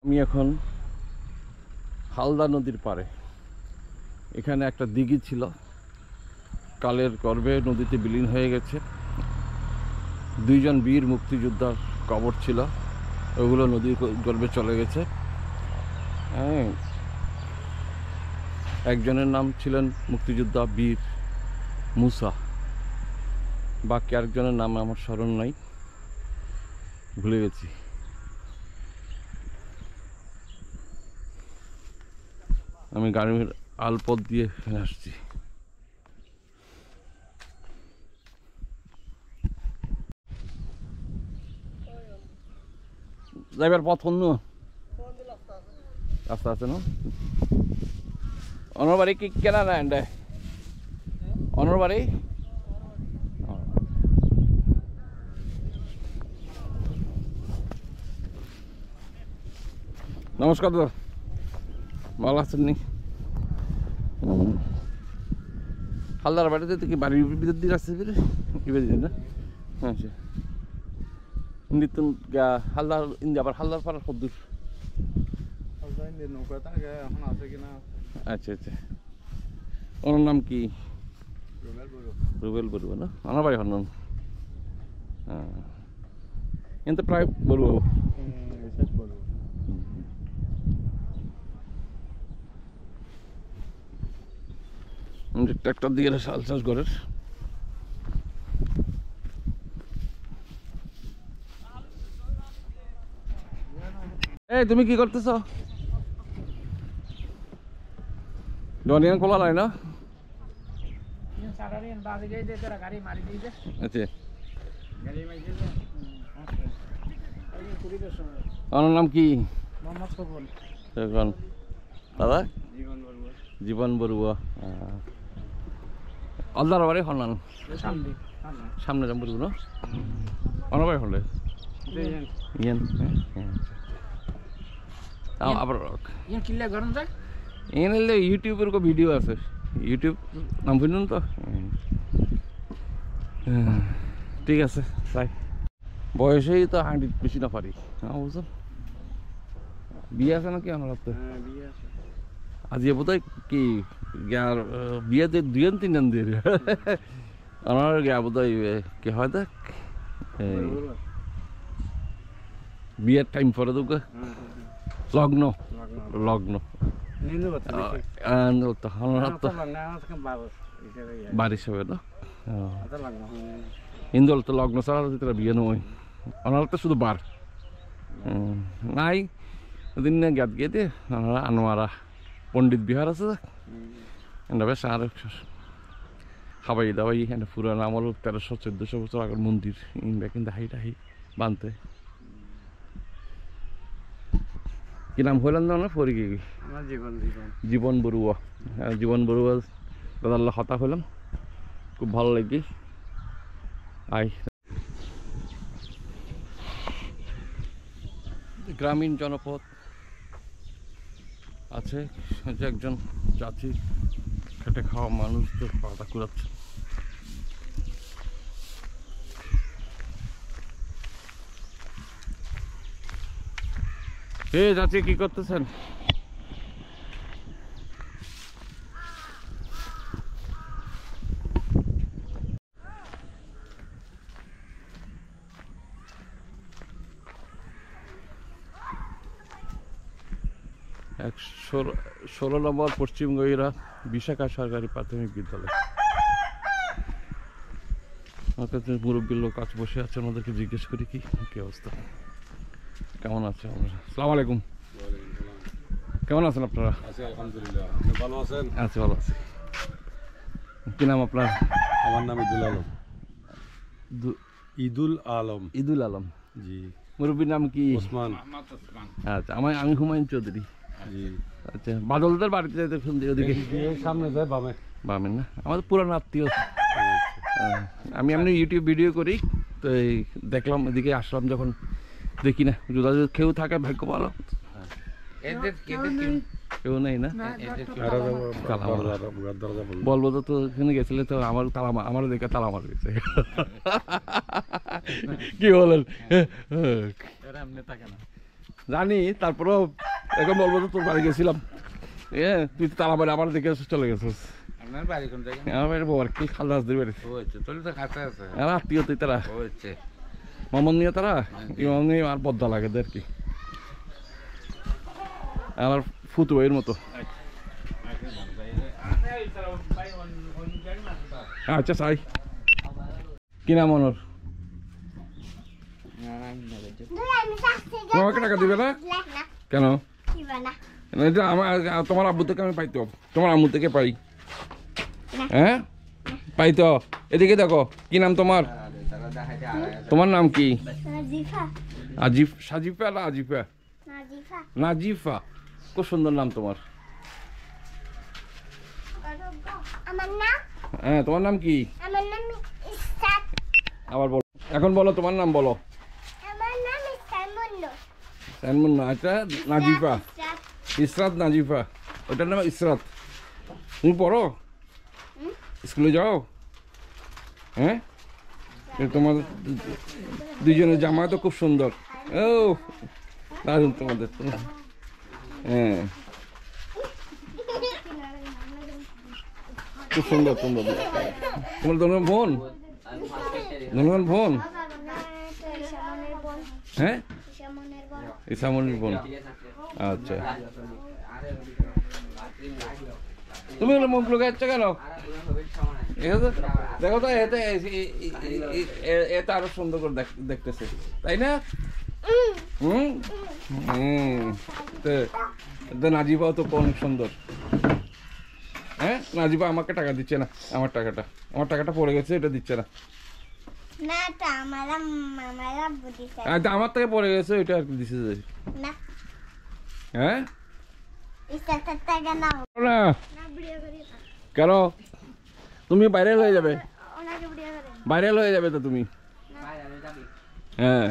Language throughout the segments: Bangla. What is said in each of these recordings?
আমি এখন হালদা নদীর পাড়ে। এখানে একটা দিঘি ছিল, কালের গর্ভে নদীতে বিলীন হয়ে গেছে। দুইজন বীর মুক্তিযোদ্ধার কবর ছিল, ওগুলো নদীর গর্ভে চলে গেছে। হ্যাঁ, একজনের নাম ছিলেন মুক্তিযোদ্ধা বীর মুসা, বাকি আরেকজনের নাম আমার স্মরণ নাই, ভুলে গেছি। আমি গাড়ির আলপথ দিয়ে আসছি। যাইবার পথ অন্য রাস্তা আছে না? অনর বাড়ি কি কেনা না এন্ডে? অনর বাড়ি নমস্কার দাদা, ভালো আছেন নি? হালদার বাড়িতে কি বাড়ির ভিতর দিয়ে আসছে না? আচ্ছা, হালদার আবার হালদার পাড়ার কত দূর? আচ্ছা আচ্ছা, ওনার নাম কি? রুবেল বড়ুয়া না? আমার বাড়ি হন কিন্তু প্রায় বড়ুয়া। ট্রাক্টর দিয়ে চাল চাষ করে। এই তুমি কি করতেছ? ডনিয়ান খোলা নাই না? আচ্ছা, ওনার নাম কি? দাদা জীবন বড়ুয়া। আলদার বাড়ি হনান সামনে যাম বলবো না? অনার বাড়ি হলে আবার এনে ইউটিউবের ভিডিও আছে, ইউটিউব নাম শুনুন তো। ঠিক আছে, তাই বয়সেই তো হাঁটি বেশি না পারি। বুঝলেন, বিয়ে আছে নাকি আমার হাতে? আজ বোধ হয় কি বিয়ে দুই তিনজন দিয়ে আমার গিয়া বোধ হয় কি হয় দেখ, বিয়ের টাইম পরে তো লগ্ন লগ্ন বাড়ির সবাই না হিন্দু তো লগ্ন ছাড়া বিয়ে নয়, ওনার তো শুধু বার নাই। ওদিন গাত গিয়ে দিয়ে আনোয়ারা পণ্ডিত বিহার আছে বেশ, আর খাবাই দাবাই এখানে পুরান আমল 1300-1400 বছর আগের মন্দির ইনবা কিন্তু হাই টাহি বানতে। কি নাম হইলাম না পরি কি? জীবন বড়ুয়া। জীবন বড়ুয়া দাদার হতা হইলাম, খুব ভালো লাগি। আই গ্রামীণ জনপদ আছে, যে একজন চাচি খেটে খাওয়া মানুষদের পাতা কুড়াচ্ছে। হে চাচি, কি করতেছেন? 16 নম্বর পশ্চিম গহিরা বিশাখা সরকারি প্রাথমিক বিদ্যালয়। মুরব্বী লোক কাছে বসে আছে, ওনাদেরকে জিজ্ঞেস করি কি কি অবস্থা, কেমন আছে? আসসালামু আলাইকুম, কেমন আছেন আপনারা? আলহামদুলিল্লাহ, ভালো আছেন? আছি, ভালো আছি। কি নাম আপনার? আমার নাম ঈদুল আলম। ঈদুল আলম? ঈদুল আলম, জি। মুরব্বীর নাম কি? ওসমান। আচ্ছা, আমি হুমায়ুন চৌধুরী। জি। আচ্ছা, বাদলদের বাড়িতে যাইতে শুনছি ওদিকে সামনে যায় বামে। বামে না? আমাদের পুরানো আত্মীয়। আমি এমনি ইউটিউব ভিডিও করি, তো এই দেখলাম এদিকে আসলাম, যখন দেখি না যদি কেউ থাকে ভাগ্য ভালো। কেউ নেই না? বলবো তো এখানে গেছিলে তো আমার তালা, আমার দেখে তালা মার গেছে। কি বলেন? জানি, তারপরেও এখন বলবো তো তোর বাড়ি গেছিলাম, তুই তো তালা বাড়ি আবার দেখে চলে গেছিস। আপনার বাড়ি কোন জায়গায়? আমার বাড়ি বর কি খালদাসদের বাড়ি। হয়েছে তোর তো কাছে আছে। আমার আত্মীয় তুই তারা হয়েছে মামন নিয়ে তারা ইমাম নিয়ে আর বদ্দা লাগে আর কি, আমার ফুতু এর মতো। আচ্ছা চাই কি নাম ওর? তোমাকে টাকা দিবে না কেন? এটা আমার তোমার আব্বু থেকে আমি পাইতো, তোমার আম্মু থেকে পাই। হ্যাঁ পাইতো। এদিকে দেখো কি নাম তোমার? তোমার নাম কি? আজিফ, সাজিফা না আজিফা? নাজিফা, খুব সুন্দর নাম তোমার। হ্যাঁ তোমার নাম কি? আবার বলো, এখন বলো তোমার নাম বলো। সানমুন্না। আচ্ছা নাজিফা, ইসরাত নাজিফা, ওটার নাম ইসরাত। তুমি পড়ো, স্কুলে যাও? হ্যাঁ তোমার দুজনের জামা তো খুব সুন্দর। ও দারুন তোমাদের। হ্যাঁ খুব সুন্দর সুন্দর। তোমার ধরনের বোন, ধরনের বোন? হ্যাঁ ইসামনির বোন। আচ্ছা তুমি হলো মুখ লোক যাচ্ছ কেন? দেখো তো এতে এতে আরো সুন্দর করে দেখতেছে তাই না? নাজিবাও তো অনেক সুন্দর। হ্যাঁ নাজিবা আমাকে টাকা দিচ্ছে না, আমার টাকাটা পড়ে গেছে, এটা দিচ্ছে না। আমার থেকে পড়ে গেছে, এটা আর কি দিচ্ছে। হ্যাঁ না কেন? তুমি ভাইরাল হয়ে যাবে, ভাইরাল হয়ে যাবে তো তুমি। হ্যাঁ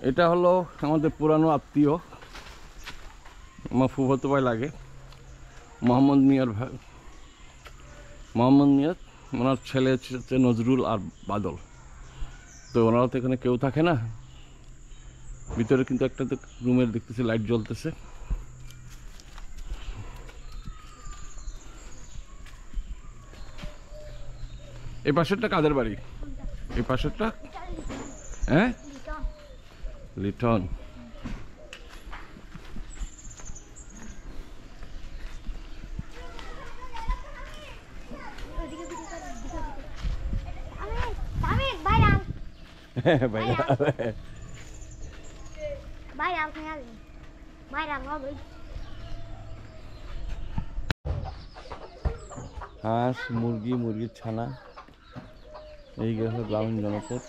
এটা হলো আমাদের পুরানো আত্মীয়, আমার ফুফাতো ভাই লাগে, মোহাম্মদ মিয়ার ভাই। মোহাম্মদ মিয়া ওনার ছেলে হচ্ছে নজরুল আর বাদল। তো ওনারা তো এখানে কেউ থাকে না, ভিতরে কিন্তু একটা রুমের দেখতেছি লাইট জ্বলতেছে। এই পাশেরটা কাদের বাড়ি? এই পাশেরটা? হ্যাঁ লিটন। হাঁস, মুরগি, মুরগির ছানা, এই গেল গ্রামীণ জনপদ।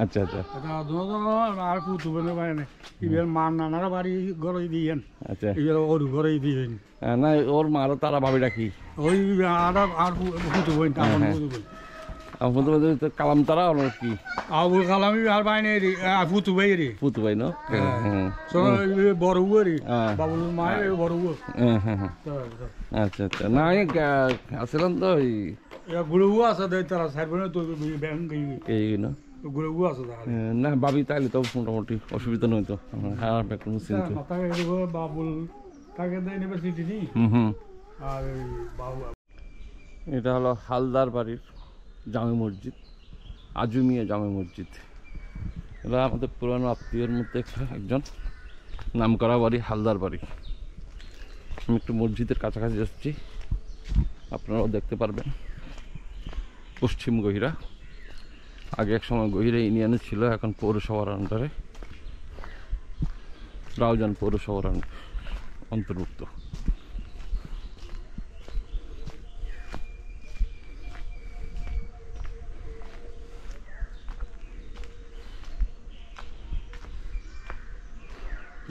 আচ্ছা আচ্ছা আর পুতুবেন ইবের মার নানারা বাড়ি ঘরে দিয়েন। আচ্ছা ইবের ওর ঘরে দিয়েন না, ওর মারও তারা ভাবি রাখি ওই আর পুতুবেন কালাম তারা ওর কি আবুল কালামি আর বাইনে পুতুবাই রে পুতুবাই না? বড় রে বাবুল মায়ের বড়। আচ্ছা আচ্ছা না আসলাম তো গুড়ু আছে তারা সাইড তো ব্যাংক এই না গুড়ু আছে না ভাবি তাইলে তো মোটামুটি অসুবিধা নয় তো। হ্যাঁ কোনো চিন্তা। বাবুল তাকে ইউনিভার্সিটি নি। আর বাবু এটা হলো হালদার বাড়ির জামে মসজিদ, আজুমিয়া জামে মসজিদ। এটা আমাদের পুরানো আত্মীয়ের মধ্যে একজন নাম করা বাড়ি, হালদার বাড়ি। আমি একটু মসজিদের কাছাকাছি যাচ্ছি, আপনারাও দেখতে পারবেন। পশ্চিম গহিরা, আগে এক সময় গহিরা ইউনিয়নে ছিল, এখন পৌরসভার আন্ডারে, রাউজান পৌরসভার অন্তর্ভুক্ত।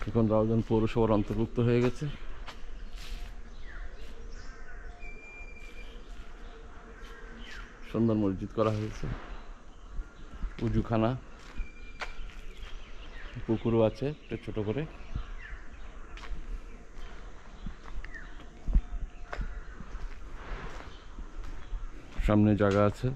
এখন রাউজান পৌরসভার অন্তর্ভুক্ত হয়ে গেছে। সুন্দর মসজিদ করা হয়েছে, উজুখানা। পুকুরও আছে একটা ছোট করে। সামনে জায়গা আছে।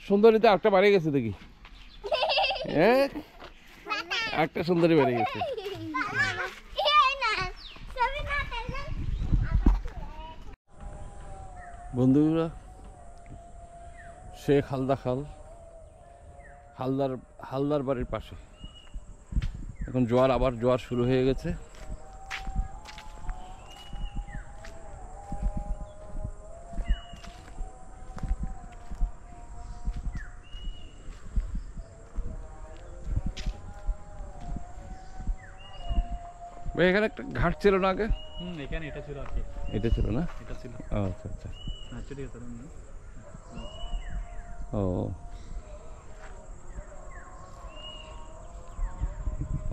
সুন্দরীতে একটা বাড়ি গেছে দেখি, একটা সুন্দরী বেড়ে গেছে। বন্ধুরা, শেখ হালদা খাল, হালদার বাড়ির পাশে। এখন আবার জোয়ার শুরু হয়ে গেছে। ভাই এখানে একটা ঘাট ছিল না আগে? এখানে এটা ছিল আর কি। এটা ছিল না? এটা ছিল। আচ্ছা আচ্ছা। আচ্ছা ঠিক আছে। ও,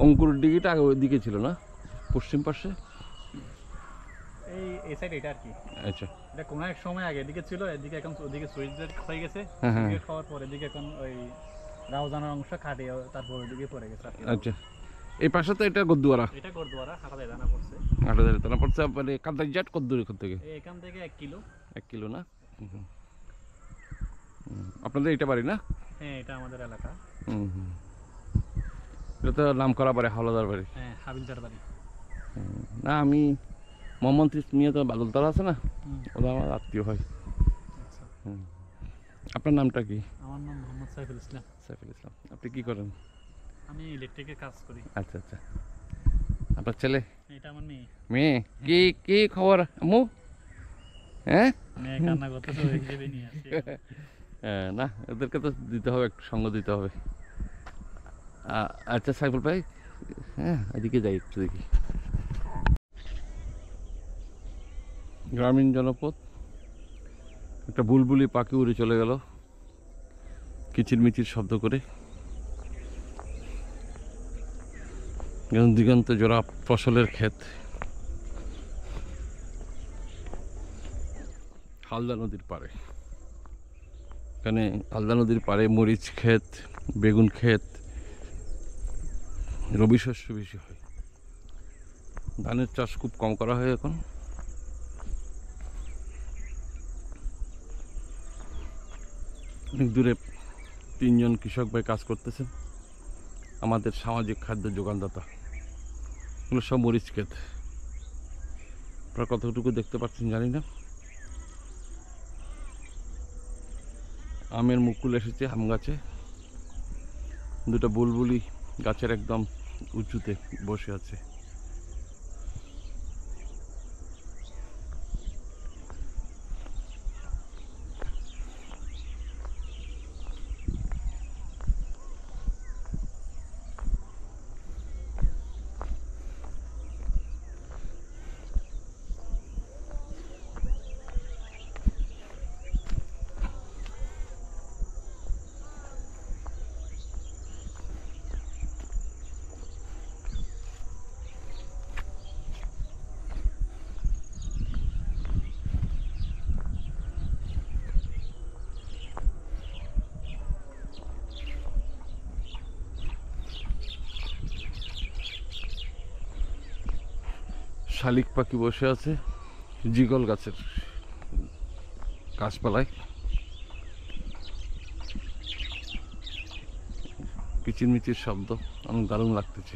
অঙ্কুর ডিগিটা আগে ওই দিকে ছিল না, পশ্চিম পাশে? এই সাইড এটা আর কি। আচ্ছা, এটা কোনো এক সময় আগে এদিকে ছিল, এদিকে এখন ওদিকে সুইচ হয়ে গেছে। হ্যাঁ, হ্যাঁ। এদিকে খাওয়ার পরে এদিকে এখন ওই রাউজানের অংশ কাটে তারপর ওদিকে পড়ে গেছে আর কি। আচ্ছা। এই পাশে তো এটা গদ্দুয়ারা, এটা গড়দুয়ারা হাটাতে জানা পড়ছে। আটাদের তারা পড়ছে মানে কান্দারজাট কদ্দুর এখান থেকে? এখান থেকে 1 কিলো। 1 কিলো না? আপনাদের এটা বাড়ি না? হ্যাঁ, এটা আমাদের এলাকা। এটা তো নাম করা বাড়ি, হাওলাদার বাড়ি। হ্যাঁ, হাবিলদার বাড়ি। না, আমি মোহাম্মদ মিয়া তো বাদলতলা আছে না, ওরা আমার আত্মীয় হয়। আচ্ছা। আপনার নামটা কি? আমার নাম মোহাম্মদ সাইফুল ইসলাম। সাইফুল ইসলাম। আপনি কি করেন? আমি ইলেকট্রিকের কাজ করি। আচ্ছা আচ্ছা। আপনার ছেলে? এটা আমার মেয়ে। মেয়ে? কি কি খবর আম্মু? হ্যাঁ, মেয়ে কান্না করতেছে, ওই হিসেবে নিয়ে আসি। না, ওদেরকে তো দিতে হবে, একটু সঙ্গ দিতে হবে। আচ্ছা সাইফুল ভাই, হ্যাঁ এদিকে যাই একটু দেখি। গ্রামীণ জনপদ, একটা বুলবুলি পাখি উড়ে চলে গেল কিচিরমিচির শব্দ করে। দিগন্ত জোড়া ফসলের ক্ষেত, হালদা নদীর পাড়ে। এখানে হালদা নদীর পাড়ে মরিচ ক্ষেত, বেগুন ক্ষেত, রবি শস্য বেশি হয়। ধানের চাষ খুব কম করা হয় এখন। অনেক দূরে 3 জন কৃষক ভাই কাজ করতেছেন, আমাদের সামাজিক খাদ্য যোগানদাতা। এগুলো সব মরিচ ক্ষেত। আপনারা কতটুকু দেখতে পাচ্ছেন জানি না। আমের মুকুল এসেছে আম গাছে, দুটো বুলবুলি গাছের একদম উঁচুতে বসে আছে। শালিক পাখি বসে আছে জিগল গাছের গাছপালায়। কিচিরমিচির শব্দ অনেক দারুণ লাগতেছে।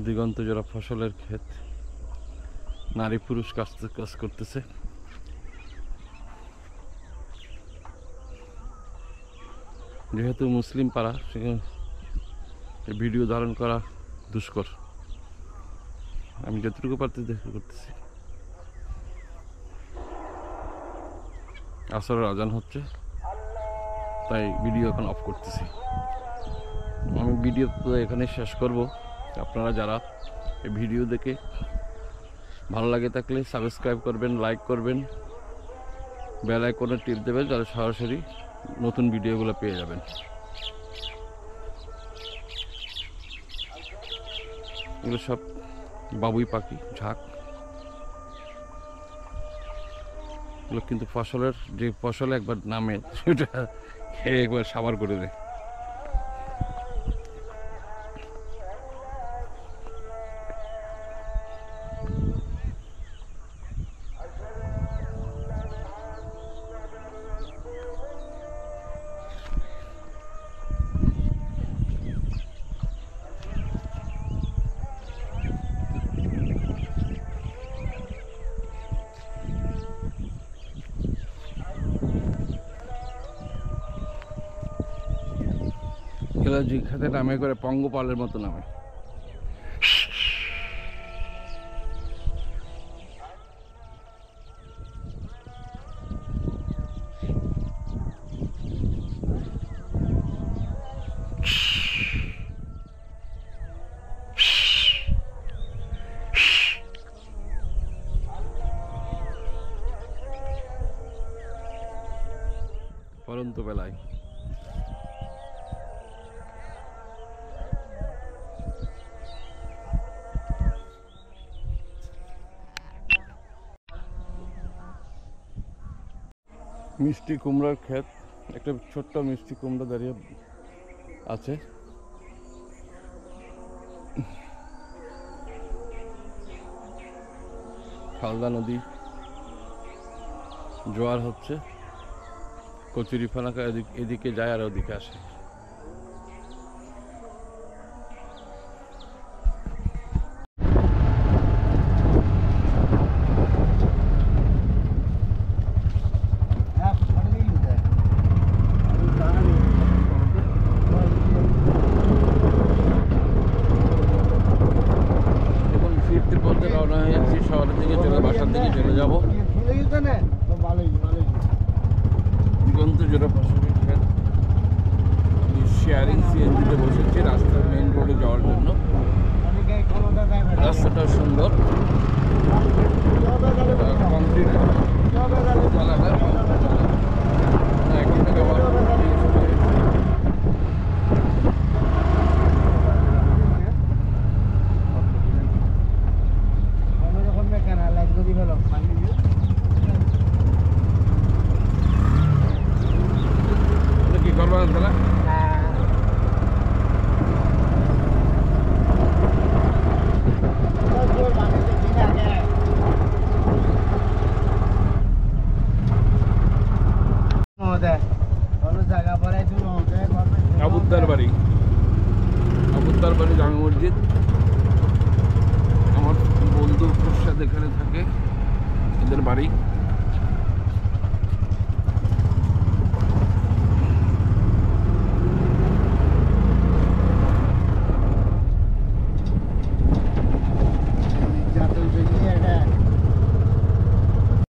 দিগন্ত জোড়া ফসলের ক্ষেত, নারী পুরুষ কাজ করতেছে। যেহেতু মুসলিম পাড়া, সেখানে ভিডিও ধারণ করা দুষ্কর। আমি যতটুকু পারতে দেখা করতেছি। আসরের আজান হচ্ছে, তাই ভিডিও এখন অফ করতেছি। আমি ভিডিও এখানে শেষ করব। আপনারা যারা এই ভিডিও দেখে ভালো লাগে থাকলে সাবস্ক্রাইব করবেন, লাইক করবেন, বেল আইকনে টিপ দেবেন, তাহলে সরাসরি নতুন ভিডিওগুলো পেয়ে যাবেন। এগুলো সব বাবুই পাখি, ঝাঁক। এগুলো কিন্তু ফসলের যে ফসল একবার নামে সেটা খেয়ে একবার সাবার করে দেয়। এগুলো জিখাতে নামে করে পঙ্গপালের মতো নামে। পরন্ত বেলায় মিষ্টি কুমড়ার ক্ষেত, একটা ছোট্ট মিষ্টি কুমড়া দাঁড়িয়ে আছে। খালদা নদী, জোয়ার হচ্ছে, কচুরি ফানাকা এদিকে যায় আর ওদিকে আসে। রওনা হয়েছি শহরের দিকে, বাসার দিকে চলে যাবো। জোড়া ফসলের ক্ষেত। আমি শেয়ারিং সিএনজিতে বসেছি রাস্তার মেইন রোডে যাওয়ার জন্য। রাস্তাটা সুন্দর, কংক্রিট এখন থেকে আবার কি করবো তাহলে আবুদ্দার বাড়ি, আবুদ্দার বাড়ি জামে মসজিদ। আমার বন্ধু প্রসাদ এখানে থাকে, এদের বাড়ি।